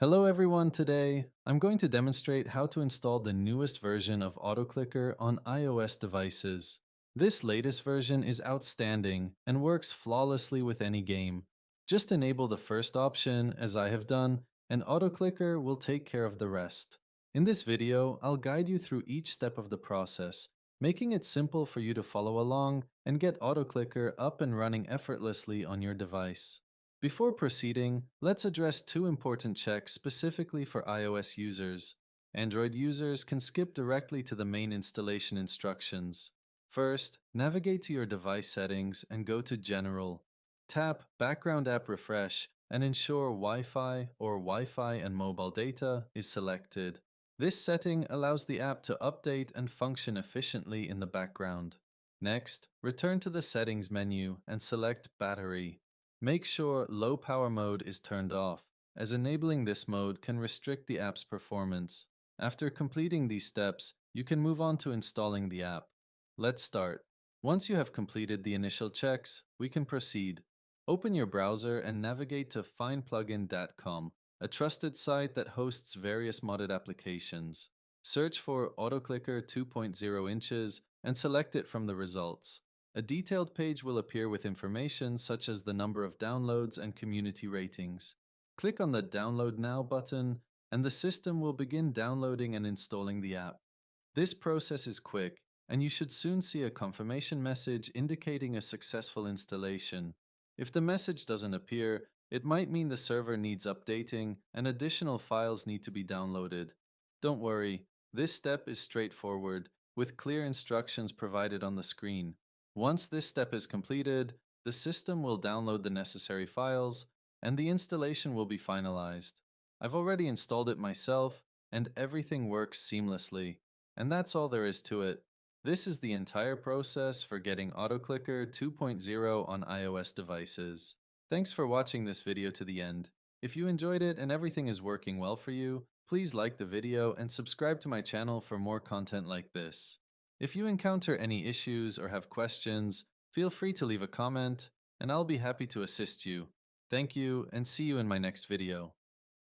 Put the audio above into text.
Hello everyone, today I'm going to demonstrate how to install the newest version of AutoClicker on iOS devices. This latest version is outstanding and works flawlessly with any game. Just enable the first option as I have done, and AutoClicker will take care of the rest. In this video, I'll guide you through each step of the process, making it simple for you to follow along and get AutoClicker up and running effortlessly on your device. Before proceeding, let's address two important checks specifically for iOS users. Android users can skip directly to the main installation instructions. First, navigate to your device settings and go to General. Tap Background App Refresh and ensure Wi-Fi or Wi-Fi and mobile data is selected. This setting allows the app to update and function efficiently in the background. Next, return to the Settings menu and select Battery. Make sure low power mode is turned off, as enabling this mode can restrict the app's performance. After completing these steps, you can move on to installing the app. Let's start. Once you have completed the initial checks, we can proceed. Open your browser and navigate to findplugin.com, a trusted site that hosts various modded applications. Search for AutoClicker 2.0 inches and select it from the results. A detailed page will appear with information such as the number of downloads and community ratings. Click on the Download Now button, and the system will begin downloading and installing the app. This process is quick, and you should soon see a confirmation message indicating a successful installation. If the message doesn't appear, it might mean the server needs updating and additional files need to be downloaded. Don't worry, this step is straightforward, with clear instructions provided on the screen. Once this step is completed, the system will download the necessary files and the installation will be finalized. I've already installed it myself and everything works seamlessly. And that's all there is to it. This is the entire process for getting AutoClicker 2.0 on iOS devices. Thanks for watching this video to the end. If you enjoyed it and everything is working well for you, please like the video and subscribe to my channel for more content like this. If you encounter any issues or have questions, feel free to leave a comment, and I'll be happy to assist you. Thank you, and see you in my next video.